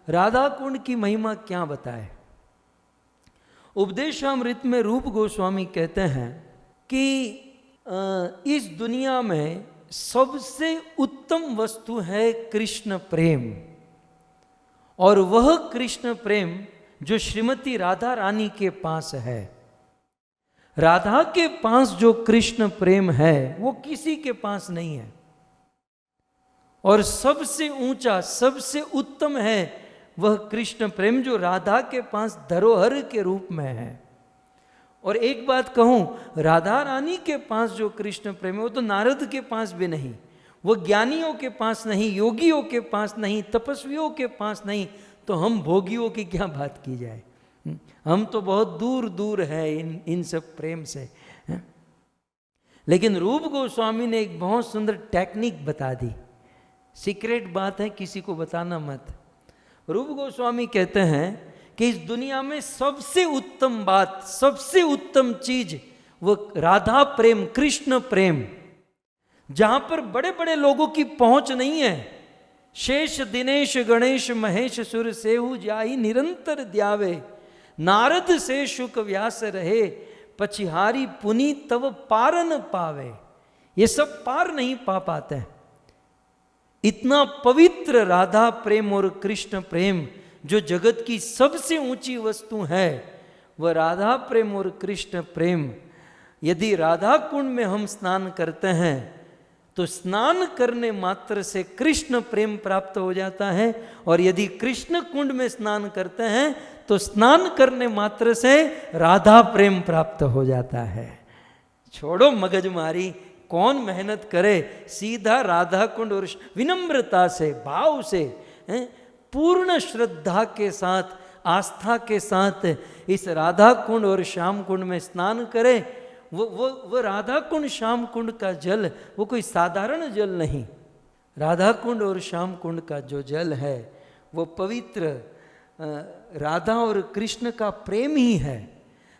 राधा कुंड की महिमा क्या बताए। उपदेशामृत में रूप गोस्वामी कहते हैं कि इस दुनिया में सबसे उत्तम वस्तु है कृष्ण प्रेम, और वह कृष्ण प्रेम जो श्रीमती राधा रानी के पास है। राधा के पास जो कृष्ण प्रेम है वो किसी के पास नहीं है, और सबसे ऊंचा सबसे उत्तम है वह कृष्ण प्रेम जो राधा के पास धरोहर के रूप में है। और एक बात कहूं, राधा रानी के पास जो कृष्ण प्रेम है वो तो नारद के पास भी नहीं, वो ज्ञानियों के पास नहीं, योगियों के पास नहीं, तपस्वियों के पास नहीं, तो हम भोगियों की क्या बात की जाए। हम तो बहुत दूर दूर है इन सब प्रेम से। लेकिन रूप गोस्वामी ने एक बहुत सुंदर टेक्निक बता दी। सीक्रेट बात है, किसी को बताना मत। रूप गोस्वामी कहते हैं कि इस दुनिया में सबसे उत्तम बात, सबसे उत्तम चीज वो राधा प्रेम, कृष्ण प्रेम, जहां पर बड़े बड़े लोगों की पहुंच नहीं है। शेष दिनेश गणेश महेश सुर सेहु जाहि निरंतर द्यावे, नारद से शुक व्यास रहे पछिहारी पुनि तव पारन पावे। ये सब पार नहीं पा पाते हैं। इतना पवित्र राधा प्रेम और कृष्ण प्रेम जो जगत की सबसे ऊंची वस्तु है, वह राधा प्रेम और कृष्ण प्रेम। यदि राधा कुंड में हम स्नान करते हैं तो स्नान करने मात्र से कृष्ण प्रेम प्राप्त हो जाता है, और यदि कृष्ण कुंड में स्नान करते हैं तो स्नान करने मात्र से राधा प्रेम प्राप्त हो जाता है। छोड़ो मगजमारी, कौन मेहनत करे, सीधा राधा कुंड और विनम्रता से, भाव से, पूर्ण श्रद्धा के साथ, आस्था के साथ इस राधा कुंड और श्याम कुंड में स्नान करे। वो राधा कुंड श्याम कुंड का जल वो कोई साधारण जल नहीं। राधा कुंड और श्याम कुंड का जो जल है वो पवित्र राधा और कृष्ण का प्रेम ही है।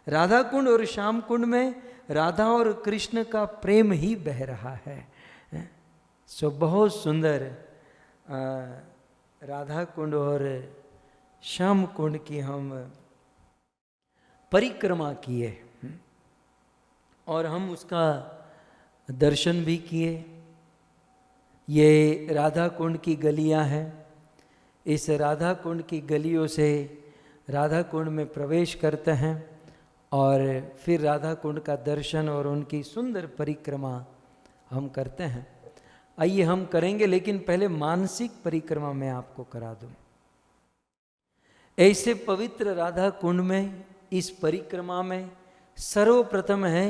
राधा कुंड और श्याम कुंड में राधा और कृष्ण का प्रेम ही बह रहा है। सो बहुत सुंदर राधा कुंड और श्याम कुंड की हम परिक्रमा किए और हम उसका दर्शन भी किए। ये राधा कुंड की गलियां हैं। इस राधा कुंड की गलियों से राधा कुंड में प्रवेश करते हैं और फिर राधा कुंड का दर्शन और उनकी सुंदर परिक्रमा हम करते हैं। आइए हम करेंगे, लेकिन पहले मानसिक परिक्रमा मैं आपको करा दूं। ऐसे पवित्र राधा कुंड में इस परिक्रमा में सर्वप्रथम है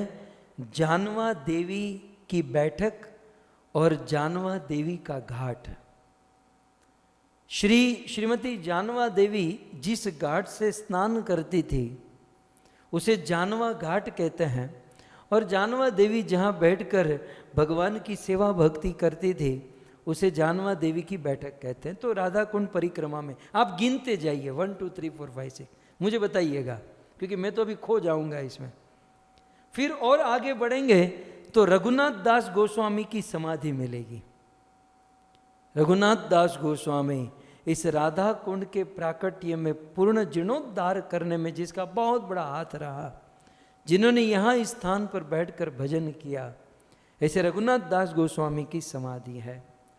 जानवा देवी की बैठक और जानवा देवी का घाट। श्रीमती जानवा देवी जिस घाट से स्नान करती थी उसे जानवा घाट कहते हैं, और जानवा देवी जहाँ बैठकर भगवान की सेवा भक्ति करती थी उसे जानवा देवी की बैठक कहते हैं। तो राधा कुंड परिक्रमा में आप गिनते जाइए 1 2 3 4 5 6, मुझे बताइएगा क्योंकि मैं तो अभी खो जाऊंगा इसमें। फिर और आगे बढ़ेंगे तो रघुनाथ दास गोस्वामी की समाधि मिलेगी। रघुनाथ दास गोस्वामी इस राधा कुंड के प्राकट्य में पूर्ण जीर्णोद्धार करने में जिसका बहुत बड़ा हाथ रहा, जिन्होंने यहाँ इस स्थान पर बैठकर भजन किया, ऐसे रघुनाथ दास गोस्वामी की समाधि है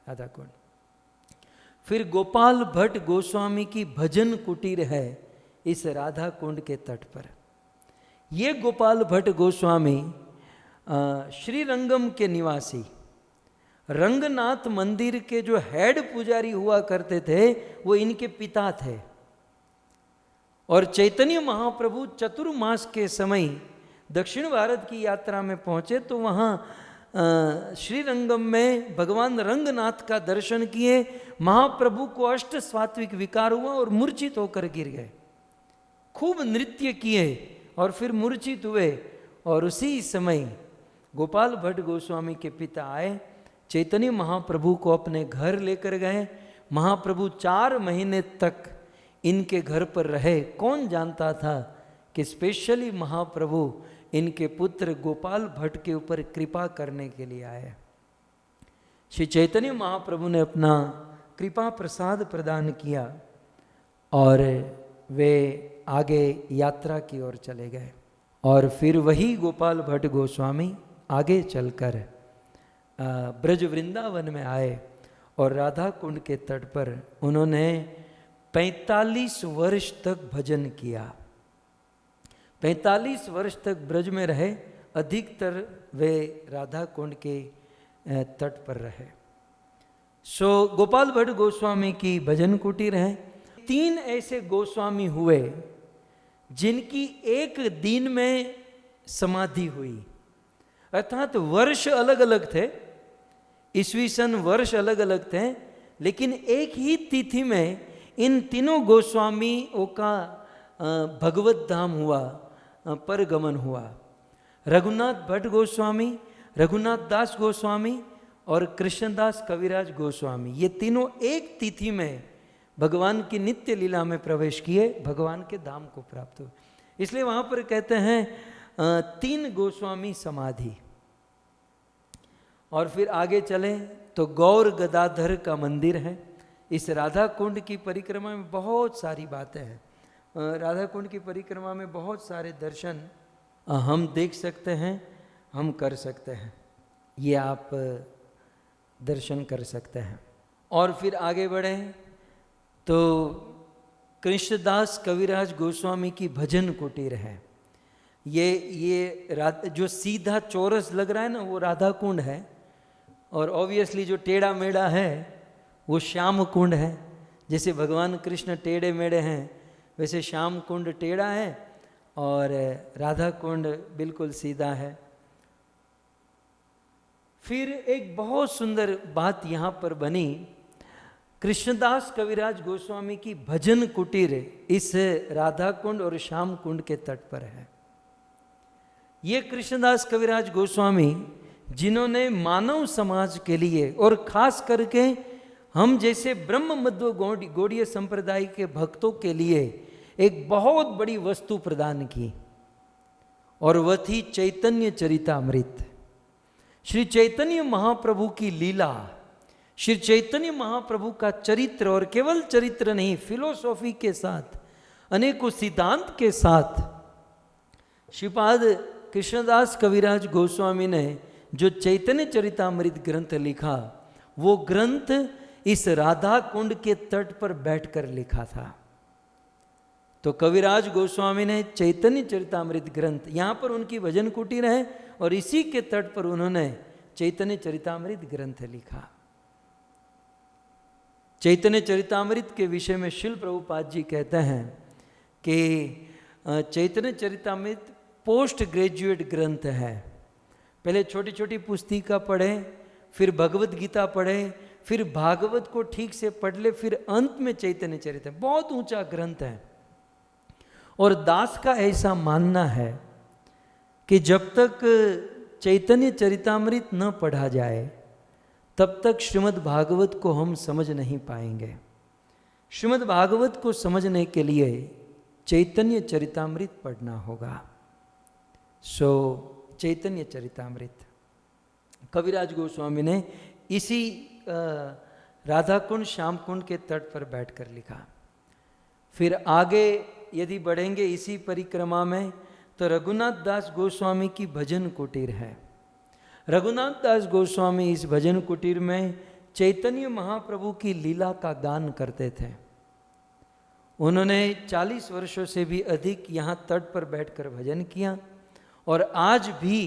राधा कुंड। फिर गोपाल भट्ट गोस्वामी की भजन कुटीर है इस राधा कुंड के तट पर। ये गोपाल भट्ट गोस्वामी श्रीरंगम के निवासी, रंगनाथ मंदिर के जो हेड पुजारी हुआ करते थे वो इनके पिता थे। और चैतन्य महाप्रभु चतुर्मास के समय दक्षिण भारत की यात्रा में पहुंचे तो वहाँ श्रीरंगम में भगवान रंगनाथ का दर्शन किए। महाप्रभु को अष्ट सात्विक विकार हुआ और मूर्छित होकर गिर गए। खूब नृत्य किए और फिर मूर्छित हुए, और उसी समय गोपाल भट्ट गोस्वामी के पिता आए, चैतन्य महाप्रभु को अपने घर लेकर गए। महाप्रभु 4 महीने तक इनके घर पर रहे। कौन जानता था कि स्पेशली महाप्रभु इनके पुत्र गोपाल भट्ट के ऊपर कृपा करने के लिए आए। श्री चैतन्य महाप्रभु ने अपना कृपा प्रसाद प्रदान किया और वे आगे यात्रा की ओर चले गए। और फिर वही गोपाल भट्ट गोस्वामी आगे चलकर ब्रज वृंदावन में आए और राधा कुंड के तट पर उन्होंने 45 वर्ष तक भजन किया। 45 वर्ष तक ब्रज में रहे, अधिकतर वे राधा कुंड के तट पर रहे। सो गोपाल भट्ट गोस्वामी की भजन कुटीर है। 3 ऐसे गोस्वामी हुए जिनकी एक दिन में समाधि हुई, अर्थात वर्ष अलग अलग थे, ईस्वी सन वर्ष अलग अलग थे, लेकिन एक ही तिथि में इन तीनों गोस्वामियों का भगवत धाम हुआ, परगमन हुआ। रघुनाथ भट्ट गोस्वामी, रघुनाथ दास गोस्वामी और कृष्णदास कविराज गोस्वामी, ये तीनों एक तिथि में भगवान की नित्य लीला में प्रवेश किए, भगवान के धाम को प्राप्त हुए। इसलिए वहाँ पर कहते हैं 3 गोस्वामी समाधि। और फिर आगे चलें तो गौर गदाधर का मंदिर है। इस राधा कुंड की परिक्रमा में बहुत सारी बातें हैं। राधा कुंड की परिक्रमा में बहुत सारे दर्शन हम देख सकते हैं, हम कर सकते हैं, ये आप दर्शन कर सकते हैं। और फिर आगे बढ़ें तो कृष्णदास कविराज गोस्वामी की भजन कुटीर है। ये जो सीधा चौरस लग रहा है ना, वो राधा कुंड है, और ऑब्वियसली जो टेढ़ा मेढ़ा है वो श्याम कुंड है। जैसे भगवान कृष्ण टेढ़े मेढ़े हैं, वैसे श्याम कुंड टेढ़ा है और राधा कुंड बिल्कुल सीधा है। फिर एक बहुत सुंदर बात यहाँ पर बनी, कृष्णदास कविराज गोस्वामी की भजन कुटीर इस राधा कुंड और श्याम कुंड के तट पर है। ये कृष्णदास कविराज गोस्वामी जिन्होंने मानव समाज के लिए और खास करके हम जैसे ब्रह्म मध्व गौड़ीय संप्रदाय के भक्तों के लिए एक बहुत बड़ी वस्तु प्रदान की, और वह थी चैतन्य चरितामृत। श्री चैतन्य महाप्रभु की लीला, श्री चैतन्य महाप्रभु का चरित्र, और केवल चरित्र नहीं, फिलोसॉफी के साथ, अनेकों सिद्धांत के साथ श्रीपाद कृष्णदास कविराज गोस्वामी ने जो चैतन्य चरितामृत ग्रंथ लिखा, वो ग्रंथ इस राधा कुंड के तट पर बैठकर लिखा था। तो कविराज गोस्वामी ने चैतन्य चरितामृत ग्रंथ, यहाँ पर उनकी भजन कुटीर है और इसी के तट पर उन्होंने चैतन्य चरितामृत ग्रंथ लिखा। चैतन्य चरितामृत के विषय में शिल प्रभुपाद जी कहते हैं कि चैतन्य चरितामृत पोस्ट ग्रेजुएट ग्रंथ है। पहले छोटी छोटी पुस्तिका पढ़ें, फिर भगवत गीता पढ़ें, फिर भागवत को ठीक से पढ़ ले, फिर अंत में चैतन्य चरित है। बहुत ऊंचा ग्रंथ है। और दास का ऐसा मानना है कि जब तक चैतन्य चरितामृत न पढ़ा जाए तब तक श्रीमद् भागवत को हम समझ नहीं पाएंगे। श्रीमद् भागवत को समझने के लिए चैतन्य चरितामृत पढ़ना होगा। सो चैतन्य चरितामृत कविराज गोस्वामी ने इसी राधा कुंड श्याम कुंड के तट पर बैठकर लिखा। फिर आगे यदि बढ़ेंगे इसी परिक्रमा में तो रघुनाथ दास गोस्वामी की भजन कुटीर है। रघुनाथ दास गोस्वामी इस भजन कुटीर में चैतन्य महाप्रभु की लीला का गान करते थे। उन्होंने 40 वर्षों से भी अधिक यहाँ तट पर बैठकर भजन किया, और आज भी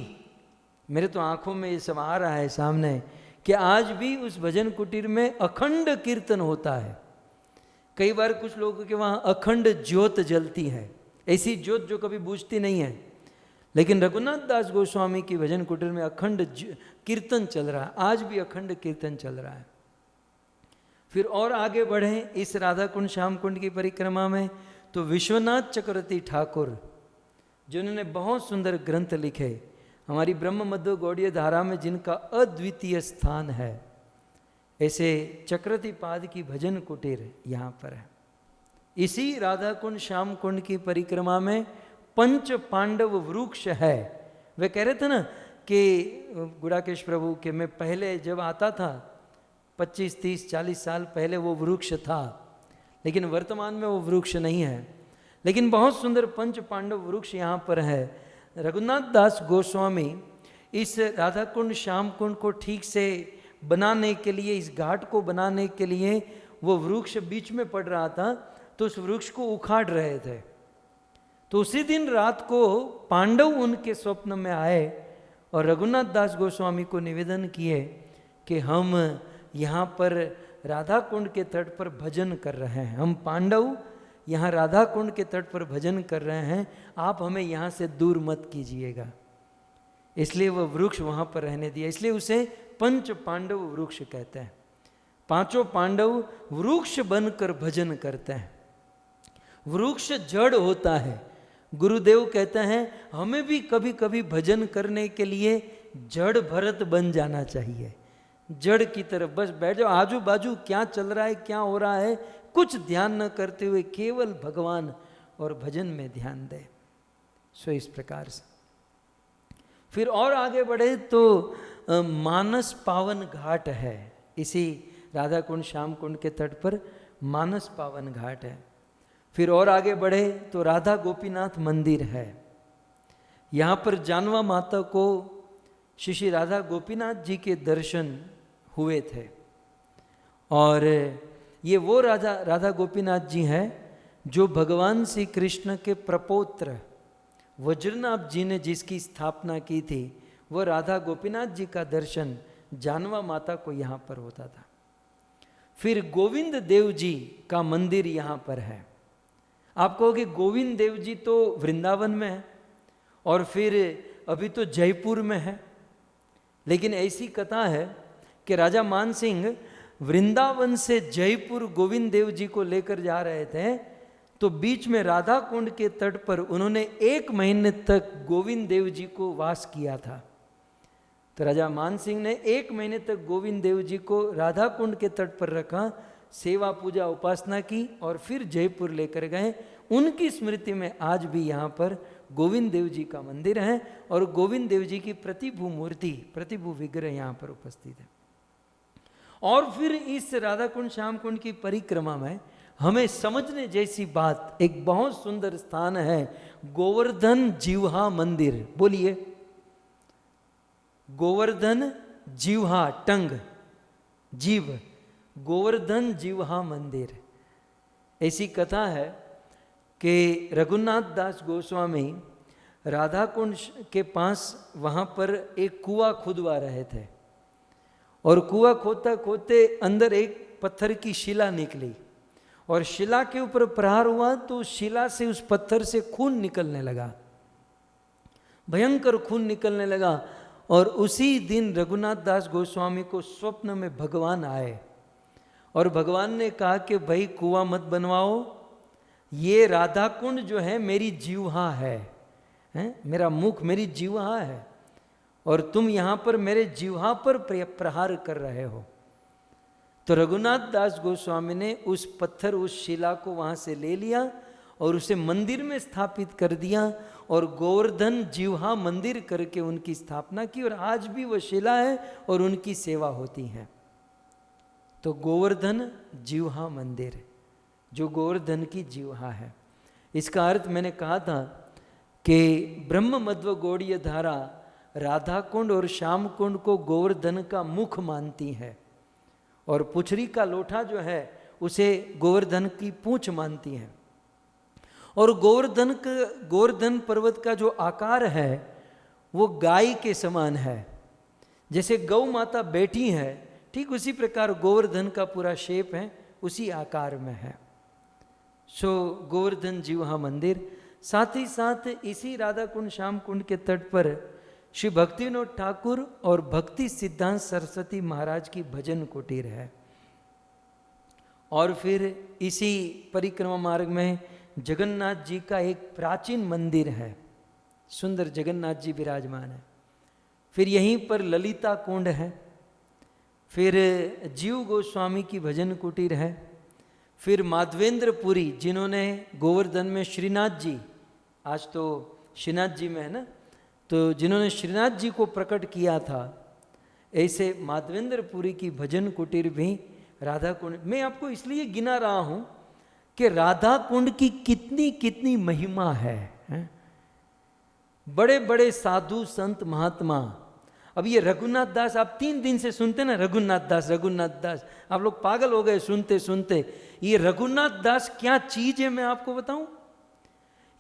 मेरे तो आंखों में ये सब आ रहा है सामने कि आज भी उस भजन कुटीर में अखंड कीर्तन होता है। कई बार कुछ लोगों के वहाँ अखंड ज्योत जलती है, ऐसी ज्योत जो कभी बुझती नहीं है, लेकिन रघुनाथ दास गोस्वामी की भजन कुटीर में अखंड कीर्तन चल रहा है। आज भी अखंड कीर्तन चल रहा है। फिर और आगे बढ़ें इस राधा कुंड श्याम कुंड की परिक्रमा में तो विश्वनाथ चक्रवर्ती ठाकुर जिन्होंने बहुत सुंदर ग्रंथ लिखे, हमारी ब्रह्म मध्व गौड़ीय धारा में जिनका अद्वितीय स्थान है, ऐसे चक्रवर्ती पाद की भजन कुटीर यहाँ पर है। इसी राधा कुंड श्याम कुंड की परिक्रमा में पंच पांडव वृक्ष है। वे कह रहे थे ना कि गुड़ाकेश प्रभु के मैं पहले जब आता था 25, 30, 40 साल पहले वो वृक्ष था, लेकिन वर्तमान में वो वृक्ष नहीं है। लेकिन बहुत सुंदर पंच पांडव वृक्ष यहाँ पर है। रघुनाथ दास गोस्वामी इस राधा कुंड श्याम कुंड को ठीक से बनाने के लिए, इस घाट को बनाने के लिए वो वृक्ष बीच में पड़ रहा था, तो उस वृक्ष को उखाड़ रहे थे। तो उसी दिन रात को पांडव उनके स्वप्न में आए और रघुनाथ दास गोस्वामी को निवेदन किए कि हम यहाँ पर राधा कुंड के तट पर भजन कर रहे हैं, हम पांडव यहाँ राधा कुंड के तट पर भजन कर रहे हैं, आप हमें यहाँ से दूर मत कीजिएगा। इसलिए वह वृक्ष वहाँ पर रहने दिया, इसलिए उसे पंच पांडव वृक्ष कहते हैं। पांचों पांडव वृक्ष बनकर भजन करते हैं। वृक्ष जड़ होता है। गुरुदेव कहते हैं हमें भी कभी कभी भजन करने के लिए जड़ भरत बन जाना चाहिए। जड़ की तरफ बस बैठ जाओ, आजू बाजू क्या चल रहा है, क्या हो रहा है, कुछ ध्यान न करते हुए केवल भगवान और भजन में ध्यान दे। सो इस प्रकार से फिर और आगे बढ़े तो मानस पावन घाट है। इसी राधा कुंड श्याम कुंड के तट पर मानस पावन घाट है। फिर और आगे बढ़े तो राधा गोपीनाथ मंदिर है। यहाँ पर जानवा माता को श्री राधा गोपीनाथ जी के दर्शन हुए थे। और ये वो राधा गोपीनाथ जी हैं जो भगवान श्री कृष्ण के प्रपौत्र वज्रनाभ जी ने जिसकी स्थापना की थी, वो राधा गोपीनाथ जी का दर्शन जानवा माता को यहाँ पर होता था। फिर गोविंद देव जी का मंदिर यहाँ पर है। आप कहोगे गोविंद देव जी तो वृंदावन में है और फिर अभी तो जयपुर में है, लेकिन ऐसी कथा है कि राजा मान सिंह वृंदावन से जयपुर गोविंद देव जी को लेकर जा रहे थे, तो बीच में राधा कुंड के तट पर उन्होंने 1 महीने तक गोविंद देव जी को वास किया था। तो राजा मान सिंह ने 1 महीने तक गोविंद देव जी को राधा कुंड के तट पर रखा, सेवा पूजा उपासना की और फिर जयपुर लेकर गए। उनकी स्मृति में आज भी यहाँ पर गोविंद देव जी का मंदिर है और गोविंद देव जी की प्रतिभू मूर्ति, प्रतिभू विग्रह यहाँ पर उपस्थित है। और फिर इस राधा कुंड श्याम कुंड की परिक्रमा में हमें समझने जैसी बात, एक बहुत सुंदर स्थान है गोवर्धन जीवहा मंदिर। बोलिए, गोवर्धन जीवहा, टंग जीव, गोवर्धन जीवहा मंदिर। ऐसी कथा है कि रघुनाथ दास गोस्वामी राधा कुंड के पास वहाँ पर एक कुआं खुदवा रहे थे और कुआं खोदते खोदते अंदर एक पत्थर की शिला निकली और शिला के ऊपर प्रहार हुआ तो शिला से, उस पत्थर से खून निकलने लगा, भयंकर खून निकलने लगा। और उसी दिन रघुनाथ दास गोस्वामी को स्वप्न में भगवान आए और भगवान ने कहा कि भाई कुआं मत बनवाओ, ये राधा कुंड जो है मेरी जीवहा है, मेरा मुख मेरी जीवहा है और तुम यहाँ पर मेरे जीवहा पर प्रहार कर रहे हो। तो रघुनाथ दास गोस्वामी ने उस पत्थर, उस शिला को वहाँ से ले लिया और उसे मंदिर में स्थापित कर दिया और गोवर्धन जीवहा मंदिर करके उनकी स्थापना की और आज भी वह शिला है और उनकी सेवा होती है। तो गोवर्धन जीवहा मंदिर, जो गोवर्धन की जीवहा है। इसका अर्थ मैंने कहा था कि ब्रह्म मध्व गौड़ीय धारा राधा कुंड और श्याम कुंड को गोवर्धन का मुख मानती है और पुछरी का लोटा जो है उसे गोवर्धन की पूंछ मानती है। और गोवर्धन पर्वत का जो आकार है वो गाय के समान है। जैसे गौ माता बैठी है, ठीक उसी प्रकार गोवर्धन का पूरा शेप है, उसी आकार में है। सो गोवर्धन जीवहा मंदिर। साथ ही साथ इसी राधा कुंड श्याम कुंड के तट पर श्री भक्तिविनोद ठाकुर और भक्ति सिद्धांत सरस्वती महाराज की भजन कुटीर है। और फिर इसी परिक्रमा मार्ग में जगन्नाथ जी का एक प्राचीन मंदिर है, सुंदर जगन्नाथ जी विराजमान है। फिर यहीं पर ललिता कुंड है, फिर जीव गोस्वामी की भजन कुटीर है, फिर माधवेंद्रपुरी जिन्होंने गोवर्धन में श्रीनाथ जी, आज तो श्रीनाथ जी में है ना, तो जिन्होंने श्रीनाथ जी को प्रकट किया था, ऐसे माधवेंद्रपुरी की भजन कुटीर भी राधा कुंड। मैं आपको इसलिए गिना रहा हूँ कि राधा कुंड की कितनी कितनी महिमा है, हैं? बड़े बड़े साधु संत महात्मा, अब ये रघुनाथ दास आप 3 दिन से सुनते ना, रघुनाथ दास, आप लोग पागल हो गए सुनते सुनते। ये रघुनाथ दास क्या चीज है मैं आपको बताऊं।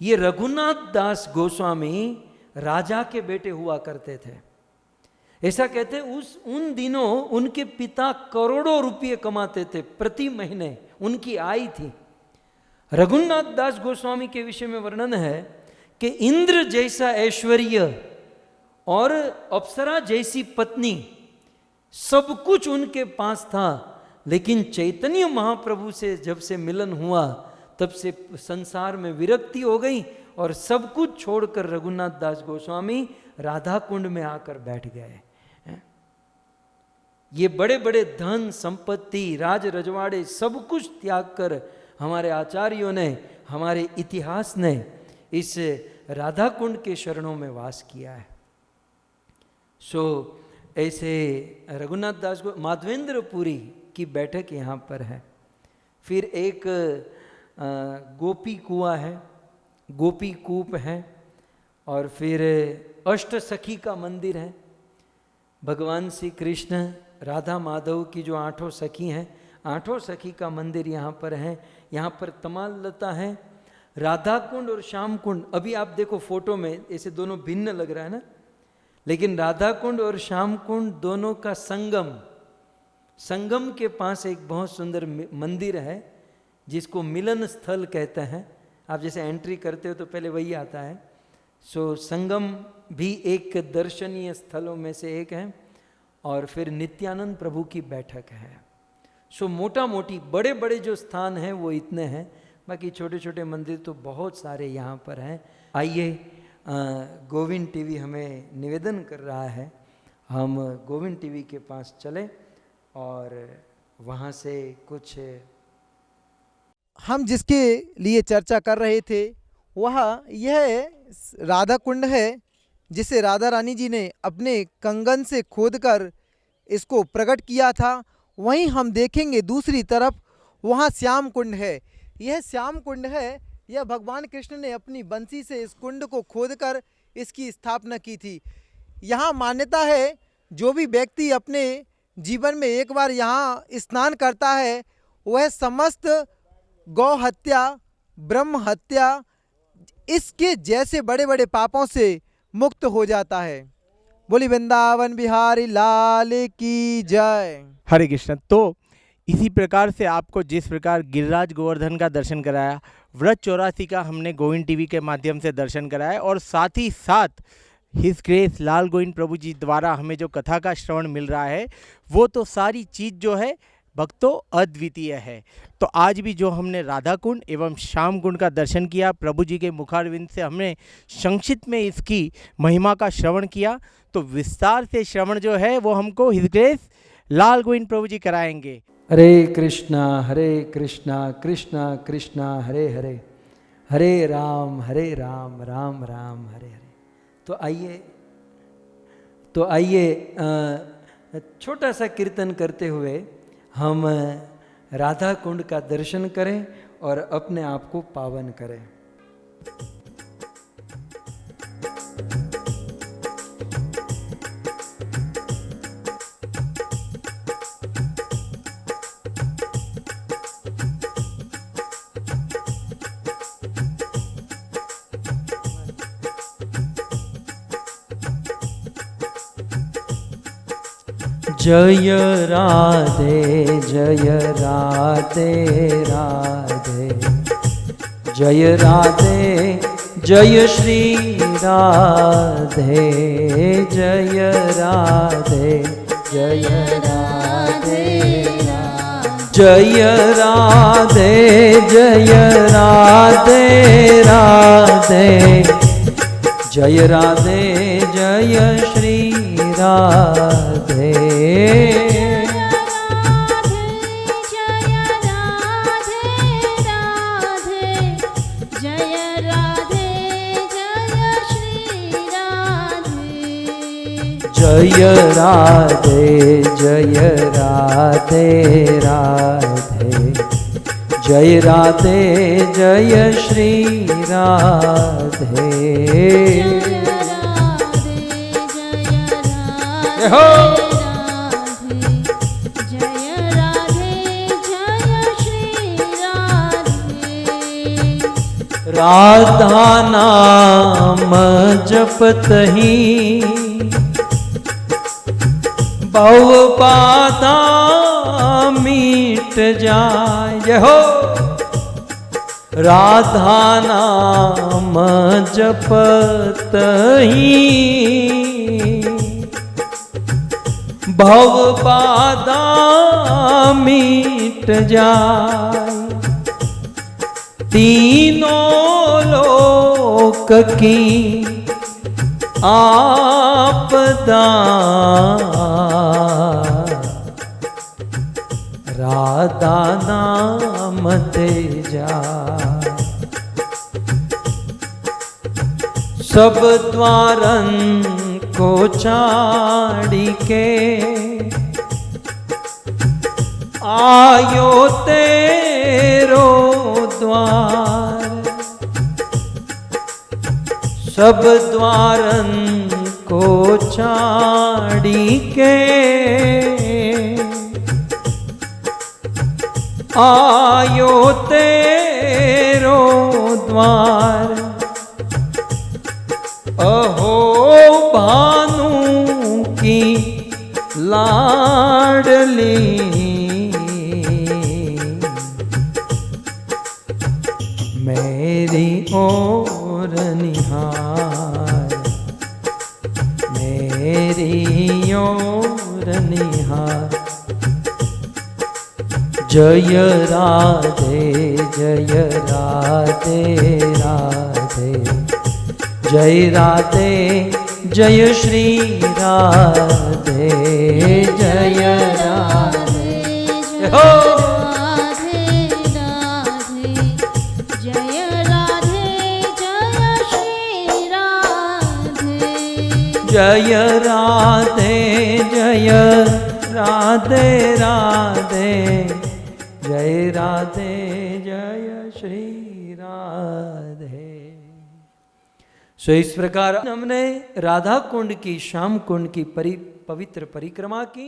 ये रघुनाथ दास गोस्वामी राजा के बेटे हुआ करते थे। ऐसा कहते उन दिनों उनके पिता करोड़ों रुपये कमाते थे प्रति महीने, उनकी आय थी। रघुनाथ दास गोस्वामी के विषय में वर्णन है कि इंद्र जैसा ऐश्वर्य और अप्सरा जैसी पत्नी, सब कुछ उनके पास था, लेकिन चैतन्य महाप्रभु से जब से मिलन हुआ तब से संसार में विरक्ति हो गई और सब कुछ छोड़कर रघुनाथ दास गोस्वामी राधा कुंड में आकर बैठ गए। ये बड़े बड़े धन संपत्ति राज रजवाड़े सब कुछ त्याग कर हमारे आचार्यों ने, हमारे इतिहास ने इस राधा कुंड के शरणों में वास किया है। ऐसे रघुनाथ दास को माधवेंद्रपुरी की बैठक यहाँ पर है। फिर एक गोपी कुआं है, गोपी कूप है, और फिर अष्ट सखी का मंदिर है। भगवान श्री कृष्ण राधा माधव की जो 8 सखी हैं, 8 सखी का मंदिर यहाँ पर है। यहाँ पर तमाल लता है। राधा कुंड और श्याम कुंड, अभी आप देखो फोटो में ऐसे दोनों भिन्न लग रहा है ना, लेकिन राधा कुंड और श्याम कुंड दोनों का संगम के पास एक बहुत सुंदर मंदिर है जिसको मिलन स्थल कहते हैं। आप जैसे एंट्री करते हो तो पहले वही आता है। संगम भी एक दर्शनीय स्थलों में से एक है। और फिर नित्यानंद प्रभु की बैठक है। मोटा मोटी बड़े बड़े जो स्थान हैं वो इतने हैं, बाकी छोटे छोटे मंदिर तो बहुत सारे यहाँ पर हैं। आइए, गोविंद टीवी हमें निवेदन कर रहा है, हम गोविंद टीवी के पास चले और वहाँ से कुछ हम जिसके लिए चर्चा कर रहे थे वह यह राधा कुंड है, जिसे राधा रानी जी ने अपने कंगन से खोदकर इसको प्रकट किया था। वहीं हम देखेंगे दूसरी तरफ वहाँ श्याम कुंड है। यह श्याम कुंड है, यह भगवान कृष्ण ने अपनी बंसी से इस कुंड को खोदकर इसकी स्थापना की थी। यहाँ मान्यता है जो भी व्यक्ति अपने जीवन में एक बार यहाँ स्नान करता है वह समस्त गौ हत्या, ब्रह्म हत्या, इसके जैसे बड़े बड़े पापों से मुक्त हो जाता है। बोली वृंदावन बिहारी लाल की जय। हरे कृष्ण। तो इसी प्रकार से आपको जिस प्रकार गिरिराज गोवर्धन का दर्शन कराया, व्रत 84 का हमने गोविंद टीवी के माध्यम से दर्शन कराया, और साथ ही साथ हिज ग्रेस लाल गोविंद प्रभु जी द्वारा हमें जो कथा का श्रवण मिल रहा है वो तो सारी चीज़ जो है भक्तों अद्वितीय है। तो आज भी जो हमने राधा कुंड एवं श्याम कुंड का दर्शन किया, प्रभु जी के मुखारविंद से हमने संक्षिप्त में इसकी महिमा का श्रवण किया, तो विस्तार से श्रवण जो है वो हमको हिज ग्रेस लाल गोविंद प्रभु जी कराएंगे। हरे कृष्णा कृष्णा कृष्णा हरे हरे, हरे राम राम राम हरे हरे। तो आइए छोटा सा कीर्तन करते हुए हम राधा कुंड का दर्शन करें और अपने आप को पावन करें। जय राधे राधे राधे, जय राधे जय श्री राधे, जय राधे जय राधे, जय राधे जय राधे राधे, जय राधे जय श्री राधे। जय राधे जय राधे राधे, जय राधे जय श्री राधे। जय हो। राधा नाम जपत ही बहु बाधा मीट जाए। जय हो। राधा नाम जपत ही भव बाधा मीट जाए। तीनों लोक की आपदा राधा नाम ते जा। सब द्वारन को छाड़ी के आयो तेरो द्वार। सब द्वारन को छाड़ी के आयो तेरो द्वार। अहो भानु की लाडली मेरी ओर निहार, मेरी ओर निहार। जय राधे जय राधे राधे, जय राधे जय श्री राधे, जय राधे हो। जय राधे जय राधे राधे, जय राधे जय श्री राधे। सो इस प्रकार हमने राधा कुंड की, श्याम कुंड की पवित्र परिक्रमा की।